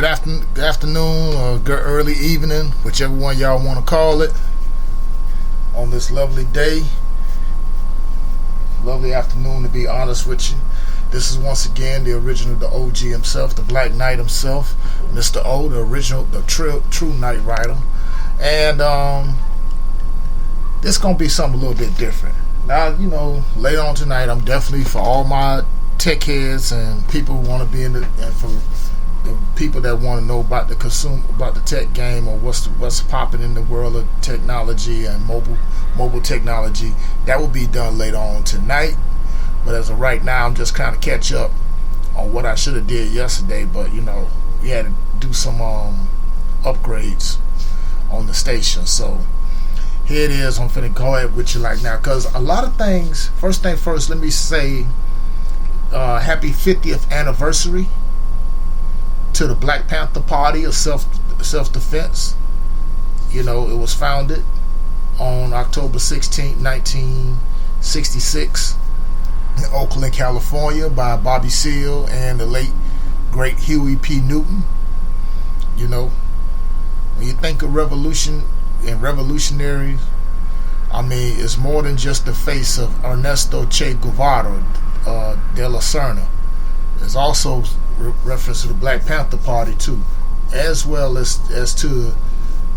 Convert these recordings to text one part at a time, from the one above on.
good afternoon or good early evening, whichever one y'all want to call it, on this lovely day. Lovely afternoon, to be honest with you. This is once again the original, the OG himself, the Black Knight himself, Mr. O, the original, the true Knight Rider. And this gonna be something a little bit different. Now, later on tonight, I'm definitely, for all my tech heads and people who want to be in the, and for the people that want to know about the tech game, or what's popping in the world of technology and mobile technology, that will be done later on tonight. But as of right now, I'm just kind of catch up on what I should have did yesterday. But we had to do some upgrades on the station, so here it is. I'm finna go ahead with you like now, because a lot of things. First thing first, let me say happy 50th anniversary to the Black Panther Party of self-defense. It was founded on October 16, 1966 in Oakland, California, by Bobby Seale and the late great Huey P. Newton. When you think of revolution and revolutionaries, it's more than just the face of Ernesto Che Guevara de la Serna. There's also reference to the Black Panther Party too, as well as to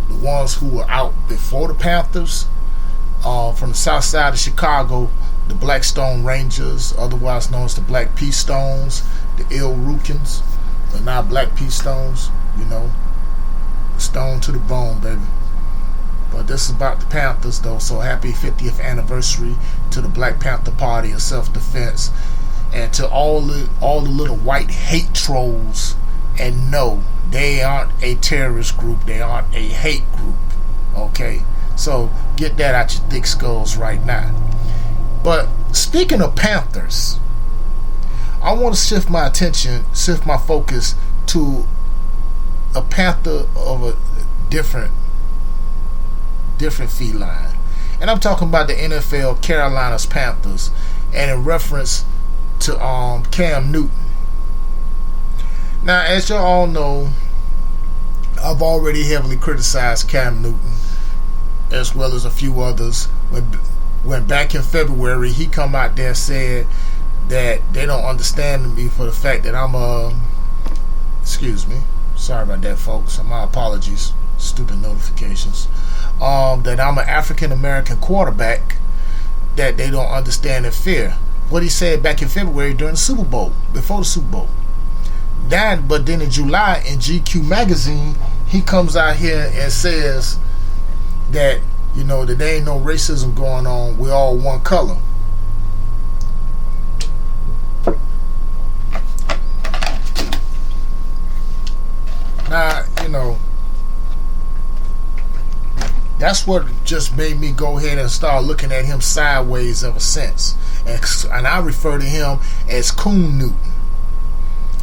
the ones who were out before the Panthers, from the south side of Chicago, the Black Stone Rangers, otherwise known as the Black Pea Stones, the Ill Rukins, but now Black Pea Stones, stone to the bone, baby. But this is about the Panthers, though, so happy 50th anniversary to the Black Panther Party of self-defense, and to all the little white hate trolls. And no, they aren't a terrorist group. They aren't a hate group. Okay, so get that out your thick skulls right now. But speaking of Panthers, I want to shift my focus to a Panther of a different feline, and I'm talking about the NFL Carolina's Panthers, and in reference to Cam Newton. Now, as you all know, I've already heavily criticized Cam Newton, as well as a few others, when back in February he come out there and said that they don't understand me for the fact that I'm excuse me, sorry about that, folks, my apologies, stupid notifications, that I'm an African American quarterback that they don't understand and fear. What he said back in February during the Super Bowl, before the Super Bowl. But then in July in GQ magazine, he comes out here and says that that there ain't no racism going on, we're all one color. Now, that's what just made me go ahead and start looking at him sideways ever since. And I refer to him as Coon Newton,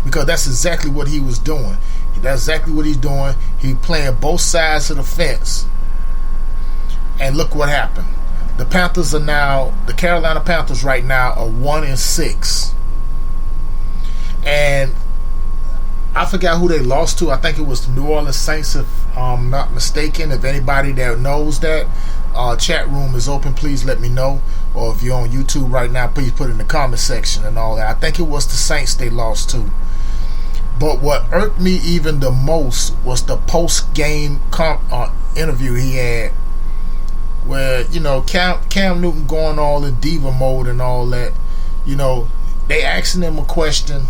because that's exactly what he was doing. That's exactly what he's doing. He playing both sides of the fence. And look what happened. The Carolina Panthers right now are 1-6. And I forgot who they lost to. I think it was the New Orleans Saints, if I'm not mistaken. If anybody that knows that, chat room is open. Please let me know. Or if you're on YouTube right now, please put it in the comment section and all that. I think it was the Saints they lost to. But what irked me even the most was the post-game interview he had, where Cam Newton going all in diva mode and all that. They asking him a question,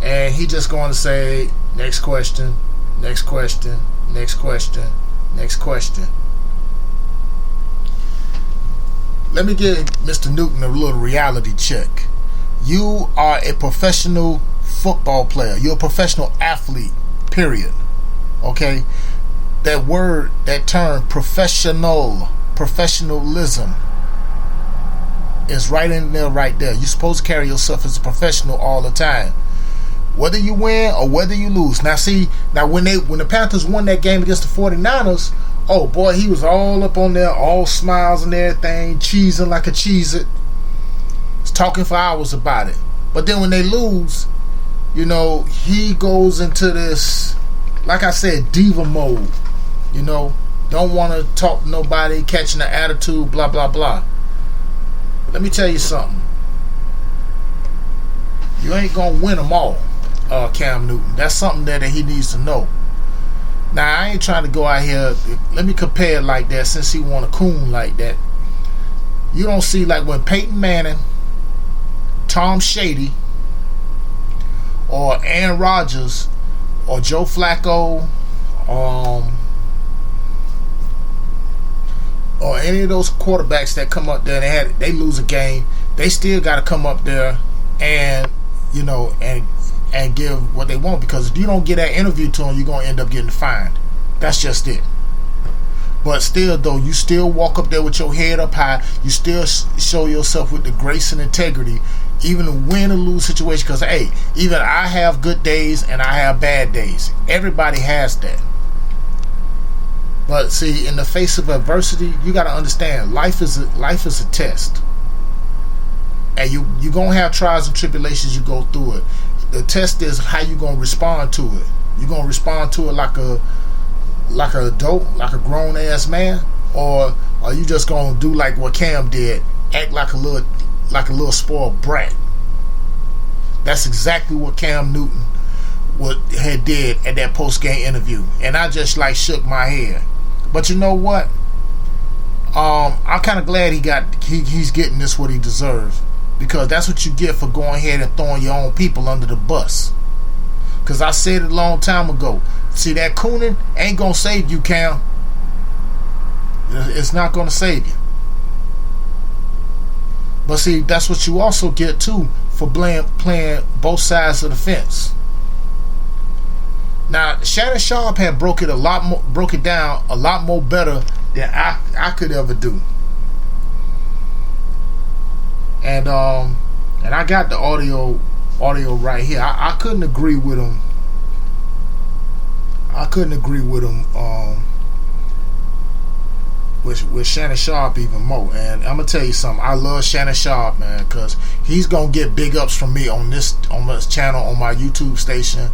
and he just going to say, next question, next question, next question, next question. Let me give Mr. Newton a little reality check. You are a professional football player. You're a professional athlete, period. Okay? That word, that term, professionalism, is right in there, right there. You're supposed to carry yourself as a professional all the time, whether you win or whether you lose. Now when the Panthers won that game against the 49ers, oh boy, he was all up on there, all smiles and everything, cheesing like a Cheez-It. He's talking for hours about it. But then when they lose, he goes into this like I said, diva mode. You know, don't want to talk to nobody, catching the attitude, blah, blah, blah. Let me tell you something. You ain't going to win them all, Cam Newton. That's something that he needs to know. Now, I ain't trying to go out here. Let me compare it like that since he want to coon like that. You don't see like when Peyton Manning, Tom Shady, or Aaron Rodgers, or Joe Flacco, or any of those quarterbacks that come up there and they lose a game, they still got to come up there and, you know, and give what they want, because if you don't get that interview to them, you're going to end up getting fined. That's just it. But still, though, you still walk up there with your head up high. You still show yourself with the grace and integrity, even a win or lose situation. Because, hey, even I have good days and I have bad days. Everybody has that. But see, in the face of adversity, you got to understand, life is a test. And you're going to have trials and tribulations you go through it. The test is how you going to respond to it. You're going to respond to it like an adult, like a grown ass man, or are you just gonna do like what Cam did, act like a little spoiled brat? That's exactly what Cam Newton had did at that post game interview, and I just like shook my head. But you know what? I'm kind of glad he's getting this what he deserves, because that's what you get for going ahead and throwing your own people under the bus. Because I said it a long time ago. See, that cooning ain't going to save you, Cam. It's not going to save you. But see, that's what you also get, too, for playing both sides of the fence. Now, Shannon Sharpe had broke it down a lot more better than I could ever do. And I got the audio right here. I couldn't agree with him. With Shannon Sharpe even more. And I'm gonna tell you something. I love Shannon Sharpe, man, because he's gonna get big ups from me on this channel, on my YouTube station,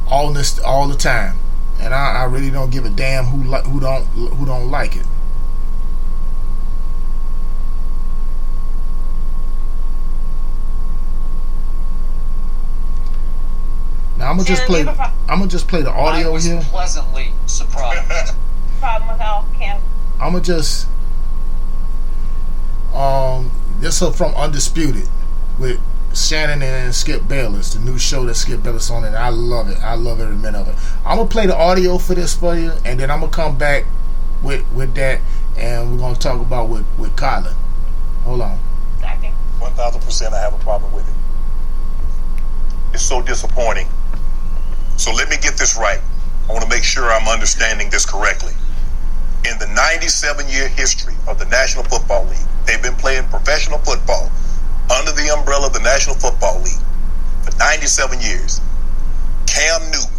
all the time. And I really don't give a damn who don't like it. Now I'm gonna just play the audio I was here. Pleasantly surprised. Problem with all Cam. I'm gonna just this is from Undisputed with Shannon and Skip Bayless, the new show that Skip Bayless on, and I love it. I love every minute of it. I'm gonna play the audio for this for you, and then I'm gonna come back with that, and we're gonna talk about with Colin. Hold on. 1,000% I have a problem with it. It's so disappointing. So let me get this right. I want to make sure I'm understanding this correctly. In the 97-year history of the National Football League, they've been playing professional football under the umbrella of the National Football League for 97 years. Cam Newton,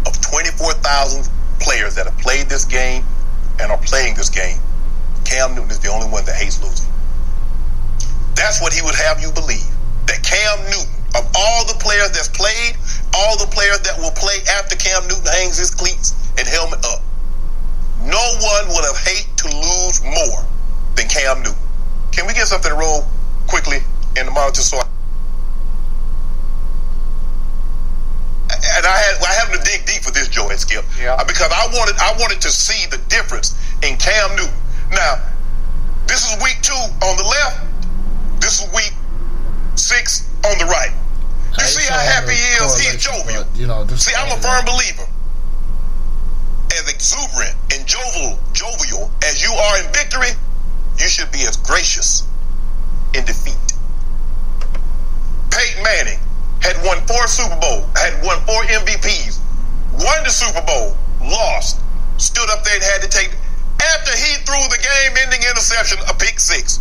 of 24,000 players that have played this game and are playing this game, Cam Newton is the only one that hates losing. That's what he would have you believe. That Cam Newton, of all the players that's played, all the players that will play after Cam Newton hangs his cleats and helmet up, no one would have hate to lose more than Cam Newton. Can we get something to roll quickly in the monitor? And I have to dig deep for this, Joe and Skip, because I wanted to see the difference in Cam Newton. Now, this is week 2 on the left. This is week 6 on the right. You see how happy he is? He's jovial. See, I'm a firm believer. As exuberant and jovial as you are in victory, you should be as gracious in defeat. Peyton Manning had won 4 Super Bowls, had won 4 MVPs, won the Super Bowl, lost, stood up there and had to take, after he threw the game-ending interception, a pick 6.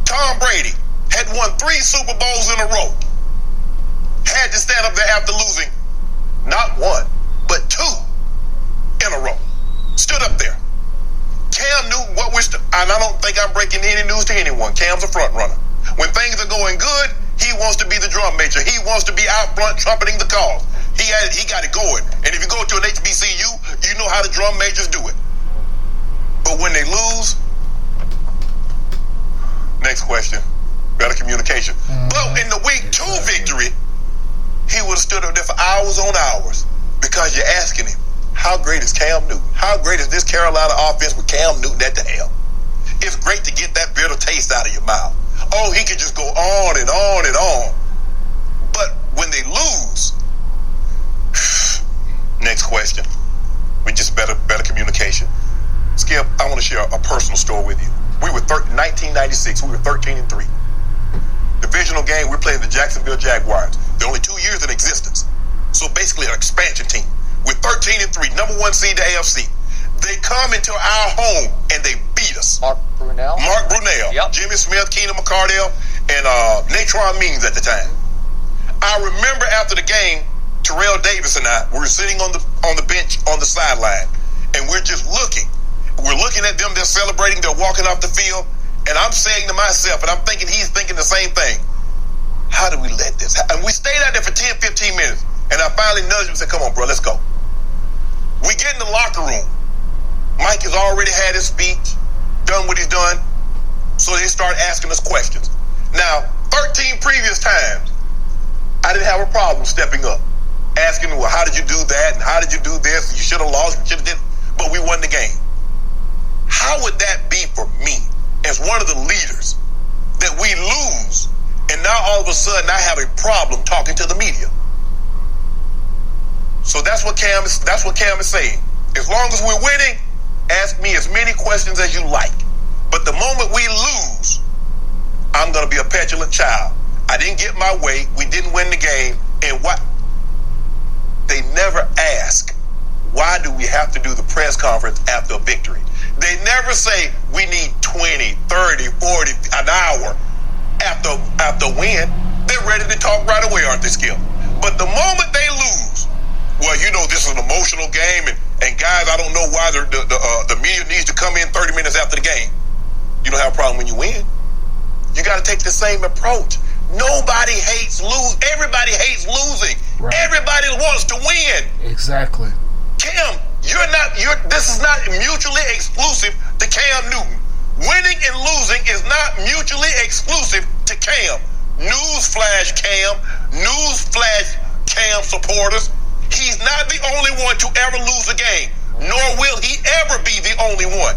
Tom Brady had won 3 Super Bowls in a row, had to stand up there after losing not 1, but 2 in a row. Stood up there. Cam Newton, and I don't think I'm breaking any news to anyone. Cam's a front runner. When things are going good, he wants to be the drum major. He wants to be out front trumpeting the cause. He got it going. And if you go to an HBCU, you know how the drum majors do it. But when they lose, next question, better communication. But in the week 2 victory, he would have stood up there for hours on hours because you're asking him, how great is Cam Newton? How great is this Carolina offense with Cam Newton at the helm? It's great to get that bitter taste out of your mouth. Oh, he could just go on and on and on. But when they lose, next question. We just better communication. Skip, I want to share a personal story with you. We were 1996. We were 13-3. Divisional game. We're playing the Jackson-Bey Jaguars. They're only 2 years in existence. So basically an expansion team. We're 13-3, number 1 seed to AFC. They come into our home and they beat us. Mark Brunell. Yep. Jimmy Smith, Keenan McCardell, and Natron Means at the time. I remember after the game, Terrell Davis and I were sitting on the bench on the sideline, and we're just looking. We're looking at them. They're celebrating. They're walking off the field, and I'm saying to myself, and I'm thinking he's thinking the same thing. How do we let this happen? And we stayed out there for 10, 15 minutes, and I finally nudged him and said, come on, bro, let's go. We get in the locker room. Mike has already had his speech, done what he's done, so they start asking us questions. Now, 13 previous times, I didn't have a problem stepping up, asking, well, how did you do that, and how did you do this? You should have lost, you should have did, but we won the game. How would that be for me as one of the leaders that we lose, and now all of a sudden I have a problem talking to the media? So that's what Cam is saying. As long as we're winning, ask me as many questions as you like. But the moment we lose, I'm going to be a petulant child. I didn't get my way. We didn't win the game. And what? They never ask, why do we have to do the press conference after a victory? They never say we need 20, 30, 40, an hour after a win. They're ready to talk right away, aren't they, Skip? But the moment they lose, well, you know, this is an emotional game, and guys, I don't know why the media needs to come in 30 minutes after the game. You don't have a problem when you win. You got to take the same approach. Nobody hates lose. Everybody hates losing. Right. Everybody wants to win. Exactly. Cam, this is not mutually exclusive to Cam Newton. Winning and losing is not mutually exclusive to Cam. Newsflash, Cam. Newsflash, Cam supporters. He's not the only one to ever lose a game, nor will he ever be the only one.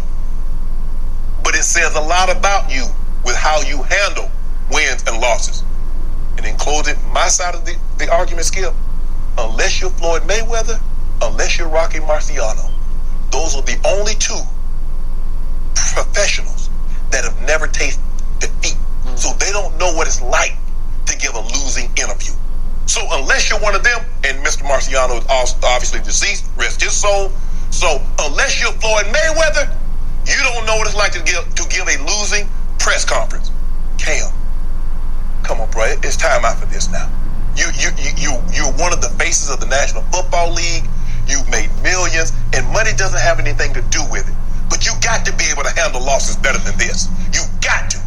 But it says a lot about you with how you handle wins and losses. And in closing, my side of the argument, Skip, unless you're Floyd Mayweather, unless you're Rocky Marciano, those are the only two professionals that have never tasted defeat. So they don't know what it's like to give a losing interview. So unless you're one of them, and Mr. Marciano is obviously deceased, rest his soul. So unless you're Floyd Mayweather, you don't know what it's like to give a losing press conference. Cam, come on, bro, it's time out for this now. You're one of the faces of the National Football League. You've made millions, and money doesn't have anything to do with it. But you got to be able to handle losses better than this. You got to.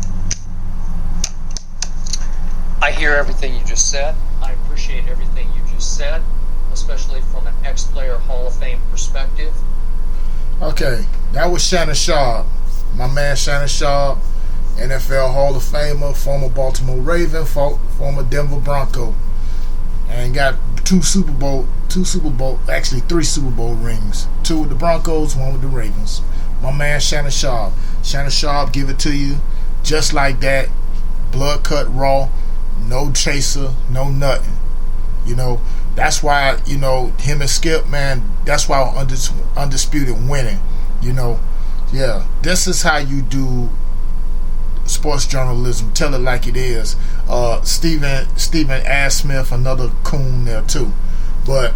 I hear everything you just said. I appreciate everything you just said, especially from an ex-player Hall of Fame perspective. Okay, that was Shannon Sharp. My man Shannon Sharp, NFL Hall of Famer, former Baltimore Raven, former Denver Bronco, and got three Super Bowl rings. 2 with the Broncos, 1 with the Ravens. My man Shannon Sharp. Shannon Sharp, give it to you just like that, blood cut raw. No chaser, no nothing. You know, that's why, you know, him and Skip, man, that's why undisputed winning. You know, yeah, this is how you do sports journalism. Tell it like it is. Stephen A. Smith, another coon there too. But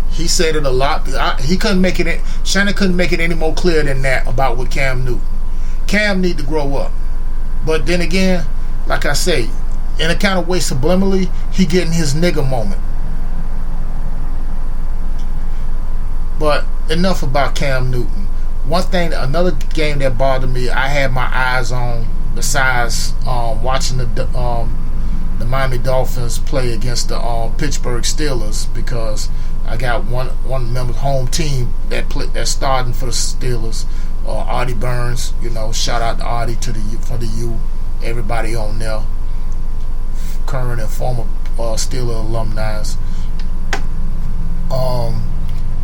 he said it a lot. He couldn't make it. Shannon couldn't make it any more clear than that about what Cam Newton. Cam need to grow up. But then again, like I say, in a kind of way subliminally, he getting his nigga moment. But enough about Cam Newton. Another game that bothered me, I had my eyes on, besides watching the the Miami Dolphins play against the Pittsburgh Steelers, because I got one member's home team that's starting for the Steelers, Artie Burns. Shout out to Artie for the U. Everybody on there, current and former Steeler alumni.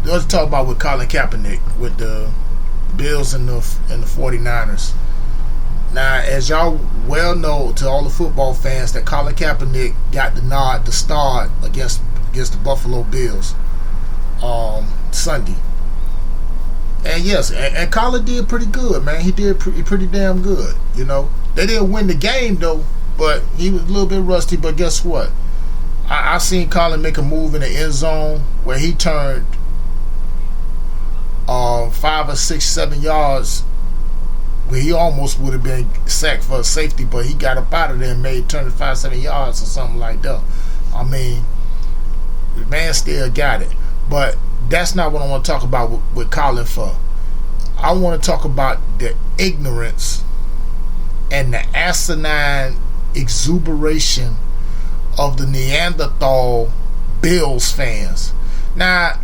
Let's talk about with Colin Kaepernick with the Bills and the 49ers. Now, as y'all well know, to all the football fans, that Colin Kaepernick got the nod to start against the Buffalo Bills Sunday. And yes, and Colin did pretty good, man. He did pretty damn good. They didn't win the game though, but he was a little bit rusty. But guess what? I seen Colin make a move in the end zone where he turned 5 or 6, 7 yards, where he almost would have been sacked for a safety, but he got up out of there and turned 5, 7 yards or something like that. I mean, the man still got it. But that's not what I want to talk about with Colin for. I want to talk about the ignorance and the asinine exuberation of the Neanderthal Bills fans. Now,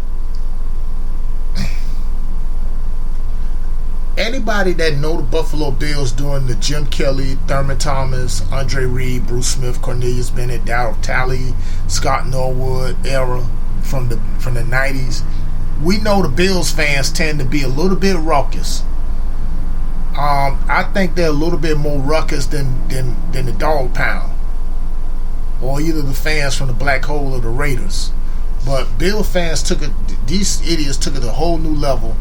anybody that know the Buffalo Bills during the Jim Kelly, Thurman Thomas, Andre Reed, Bruce Smith, Cornelius Bennett, Darryl Talley, Scott Norwood era from the 90s, we know the Bills fans tend to be a little bit raucous. I think they're a little bit more ruckus than the Dog Pound, or either the fans from the Black Hole or the Raiders. But Bill fans these idiots took it to a whole new level.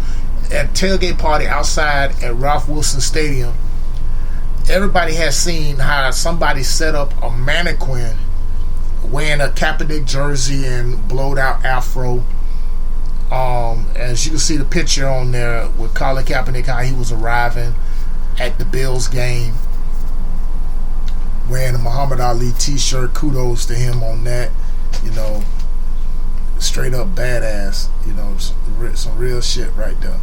At tailgate party outside at Ralph Wilson Stadium, everybody has seen how somebody set up a mannequin wearing a Kaepernick jersey and blowed out afro. As you can see the picture on there with Colin Kaepernick, how he was arriving at the Bills game wearing a Muhammad Ali t-shirt. Kudos to him on that. Straight up badass. Some real shit right there.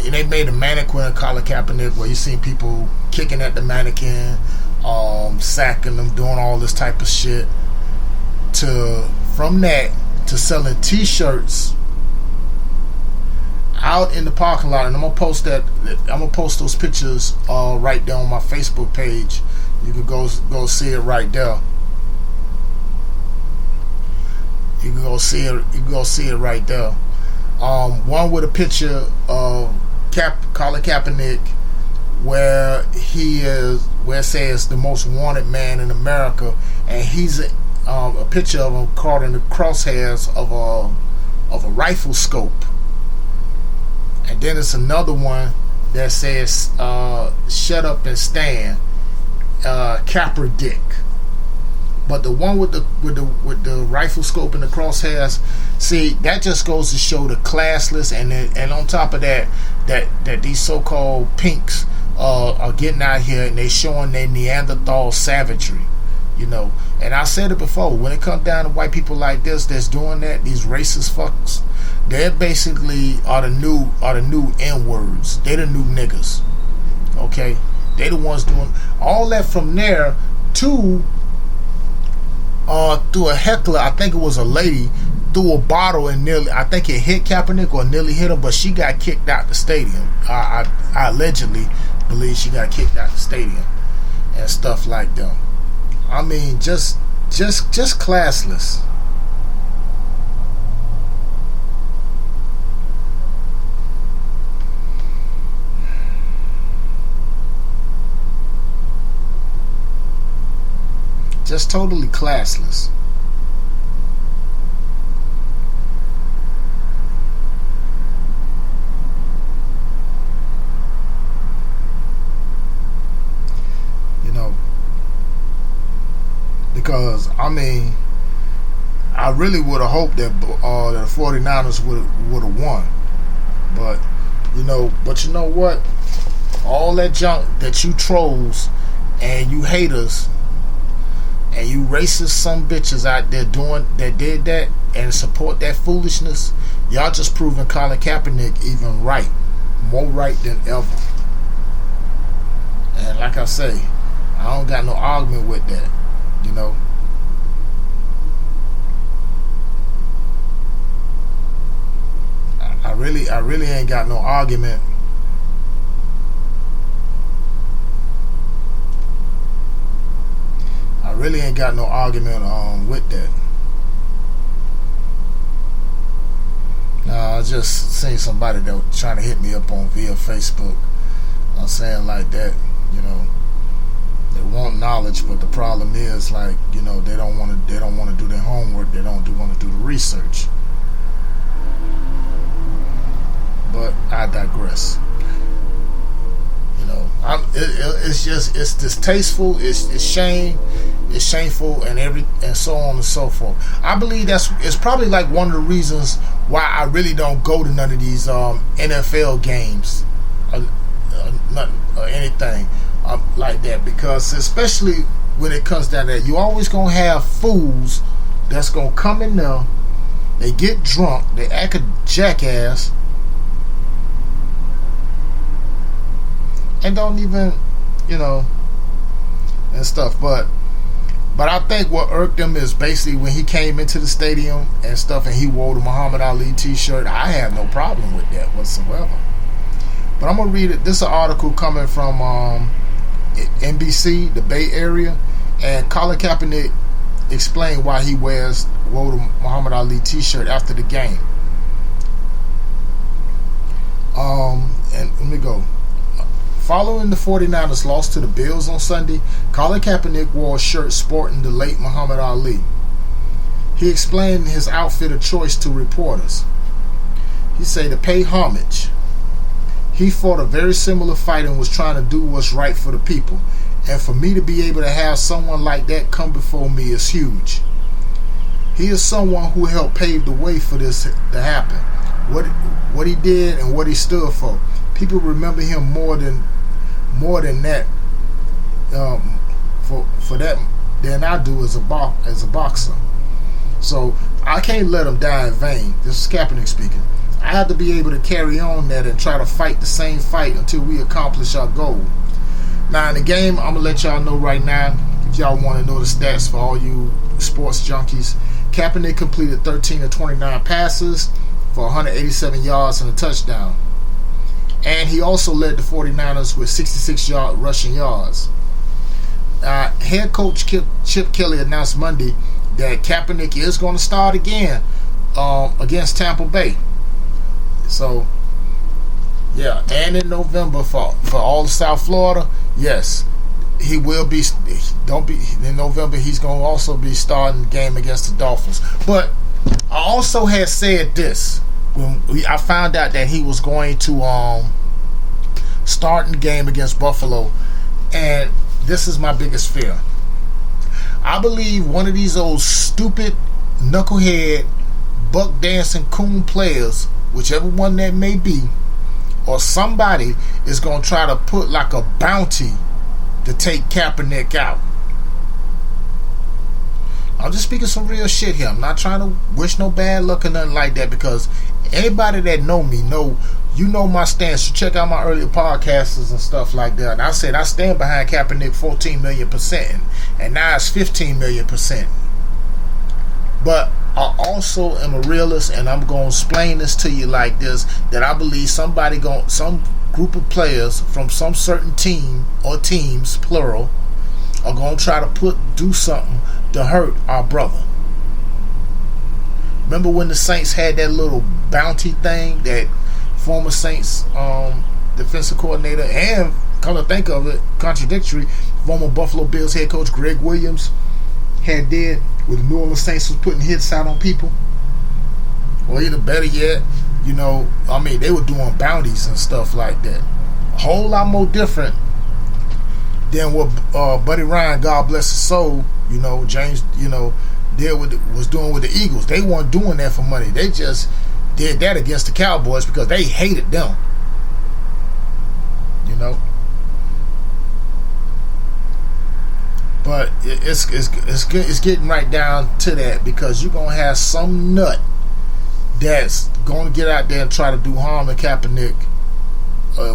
And they made a mannequin of Colin Kaepernick where you seen people kicking at the mannequin, sacking them, doing all this type of shit. From that to selling t-shirts out in the parking lot, and I'm gonna post those pictures right there on my Facebook page. You can go see it right there. You can go see it right there. One with a picture of Colin Kaepernick, where it says the most wanted man in America, and he's a picture of him caught in the crosshairs of a rifle scope. And then it's another one that says "Shut up and stand," Capper Dick. But the one with the rifle scope and the crosshairs, see, that just goes to show the classless, and on top of that these so-called pinks are getting out here and they showing their Neanderthal savagery, And I said it before, when it comes down to white people like this that's doing that, these racist fucks, they basically are the new N-words. They the new niggas. Okay, they the ones doing all that. From there to through a heckler, I think it was a lady, threw a bottle and I think it hit Kaepernick or nearly hit him, but she got kicked out the stadium. I allegedly believe she got kicked out the stadium and stuff like that. I mean, just classless. Just totally classless. Because I mean, I really would have hoped that the 49ers would have won, but You know, but you know what? All that junk that you trolls and you haters and you racist some bitches out there doing that did that and support that foolishness, y'all just proving Colin Kaepernick even right. More right than ever. And like I say, I don't got no argument with that. You know. I really ain't got no argument. I really ain't got no argument with that. I just seen somebody that was trying to hit me up on via Facebook. I'm saying like that, you know, they want knowledge, but the problem is, like, you know, they don't want to do their homework. They don't want to do the research. But I digress. You know, it's distasteful. It's shameful, and so on and so forth. I believe it's probably like one of the reasons why I really don't go to none of these NFL games or anything like that, because especially when it comes down to that, you always gonna have fools that's gonna come in there. They get drunk. They act a jackass. And don't even, you know, and stuff. But I think what irked him is basically when he came into the stadium and stuff and he wore the Muhammad Ali t-shirt. I have no problem with that whatsoever. But I'm going to read it. This is an article coming from NBC, the Bay Area. And Colin Kaepernick explained why he wore the Muhammad Ali t-shirt after the game. And let me go. Following the 49ers loss to the Bills on Sunday, Colin Kaepernick wore a shirt sporting the late Muhammad Ali. He explained his outfit of choice to reporters. He said to pay homage. He fought a very similar fight and was trying to do what's right for the people. And for me to be able to have someone like that come before me is huge. He is someone who helped pave the way for this to happen. What he did and what he stood for. People remember him more than that for that than I do as a boxer. So I can't let him die in vain. This is Kaepernick speaking. I have to be able to carry on that and try to fight the same fight until we accomplish our goal. Now in the game, I'm gonna let y'all know right now, if y'all want to know the stats for all you sports junkies. Kaepernick completed 13 of 29 passes for 187 yards and a touchdown. And he also led the 49ers with 66 rushing yards. Head coach Chip Kelly announced Monday that Kaepernick is going to start again against Tampa Bay. So, yeah, and in November for all of South Florida, yes, he will be. In November, he's going to also be starting the game against the Dolphins. But I also had said this. When I found out that he was going to start the game against Buffalo, and this is my biggest fear. I believe one of these old stupid knucklehead buck dancing coon players, whichever one that may be, or somebody is going to try to put like a bounty to take Kaepernick out. I'm just speaking some real shit here. I'm not trying to wish no bad luck or nothing like that, because anybody that know me you know my stance. You check out my earlier podcasts and stuff like that. And I said I stand behind Kaepernick 14 million%, and now it's 15 million%. But I also am a realist, and I'm going to explain this to you like this, that I believe some group of players from some certain team or teams, plural, are going to try to do something to hurt our brother. Remember when the Saints had that little bounty thing that former Saints defensive coordinator and, come to think of it, contradictory, former Buffalo Bills head coach Greg Williams had did with the New Orleans Saints was putting hits out on people? Or either better yet, they were doing bounties and stuff like that. A whole lot more different than what Buddy Ryan, God bless his soul, James, was doing with the Eagles. They weren't doing that for money. They just did that against the Cowboys because they hated them. But it's getting right down to that, because you're gonna have some nut that's gonna get out there and try to do harm to Kaepernick,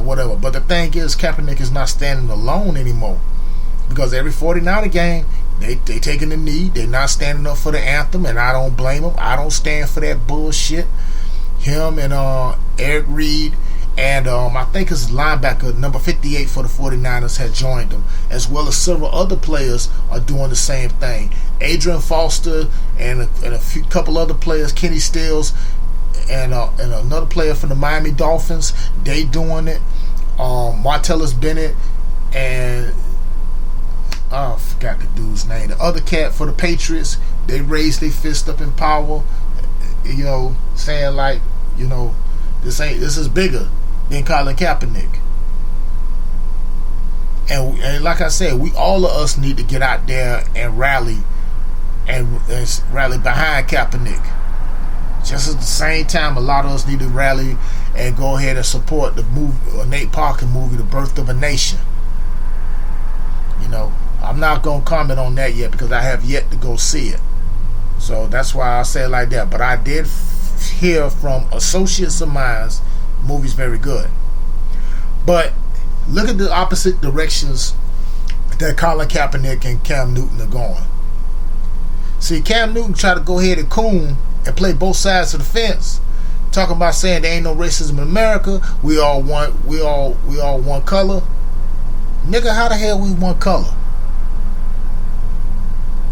whatever. But the thing is, Kaepernick is not standing alone anymore, because every 49er game they taking the knee. They're not standing up for the anthem, and I don't blame them. I don't stand for that bullshit. Him and Eric Reed and I think his linebacker number 58 for the 49ers had joined them, as well as several other players are doing the same thing. Adrian Foster and a couple other players, Kenny Stills and another player from the Miami Dolphins, they doing it. Martellus Bennett and I forgot the dude's name. The other cat for the Patriots, they raised their fist up in power, saying like, this is bigger than Colin Kaepernick. And like I said, all of us need to get out there and rally behind Kaepernick. Just at the same time, a lot of us need to rally and go ahead and support the Nate Parker movie, The Birth of a Nation. I'm not going to comment on that yet, because I have yet to go see it. So that's why I say it like that. But I did hear from associates of mine, the movie's very good. But look at the opposite directions that Colin Kaepernick and Cam Newton are going. See, Cam Newton tried to go ahead and coon and play both sides of the fence, talking about saying there ain't no racism in America. We all one color. Nigga, how the hell we one color?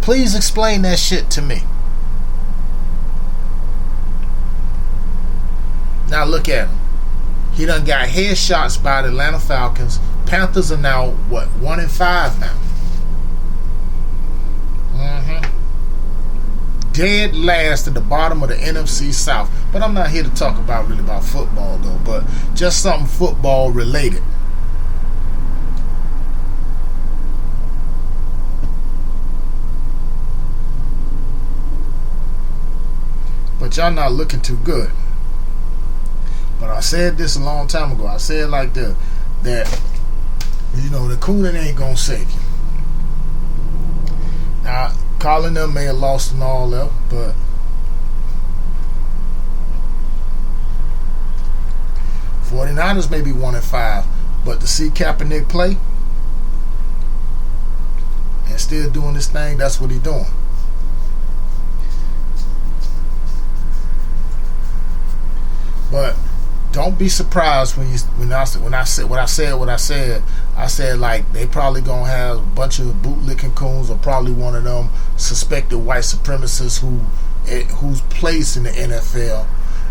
Please explain that shit to me. Now look at him. He done got headshots by the Atlanta Falcons. Panthers are now, 1-5 now? Dead last at the bottom of the NFC South. But I'm not here to talk about football though, but just something football related. But y'all not looking too good. But I said this a long time ago. I said like that the cooning ain't gonna save you. Now, Colin them may have lost and all that, but '49ers may be 1-5, but to see Kaepernick play and still doing this thing, that's what he's doing. But don't be surprised when I said what I said. I said like they probably gonna have a bunch of bootlicking coons, or probably one of them suspected white supremacists whose place in the NFL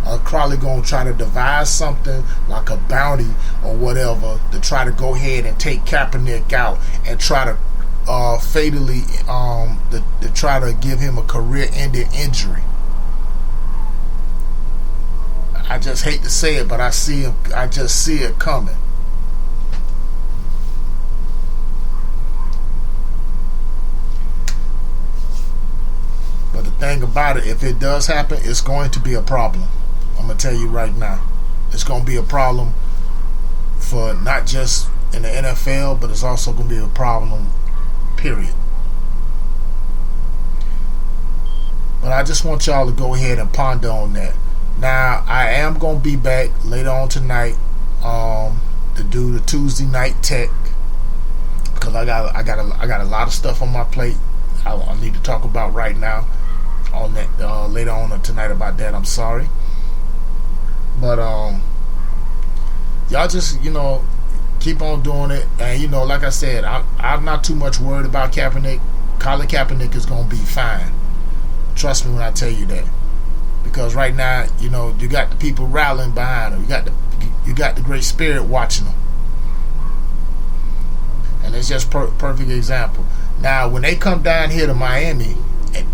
are probably gonna try to devise something like a bounty or whatever to try to go ahead and take Kaepernick out and try to fatally to try to give him a career-ending injury. I just hate to say it, but I just see it coming. But the thing about it, if it does happen, it's going to be a problem. I'm going to tell you right now. It's going to be a problem for not just in the NFL, but it's also going to be a problem, period. But I just want y'all to go ahead and ponder on that. Now, I am going to be back later on tonight to do the Tuesday night tech, because I got a lot of stuff on my plate I need to talk about right now on that later on tonight about that. I'm sorry. But y'all just keep on doing it, and like I said, I'm not too much worried about Kaepernick. Colin Kaepernick is going to be fine. Trust me when I tell you that. Because right now, you got the people rallying behind him. You got the Great Spirit watching them, and it's just perfect example. Now, when they come down here to Miami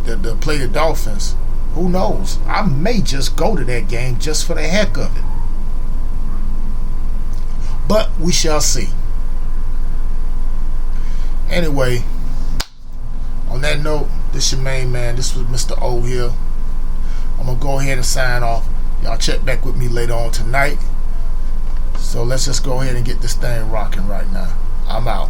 to play the Dolphins, who knows? I may just go to that game just for the heck of it. But we shall see. Anyway, on that note, this your main man. This was Mr. O here. I'm going to go ahead and sign off. Y'all check back with me later on tonight. So let's just go ahead and get this thing rocking right now. I'm out.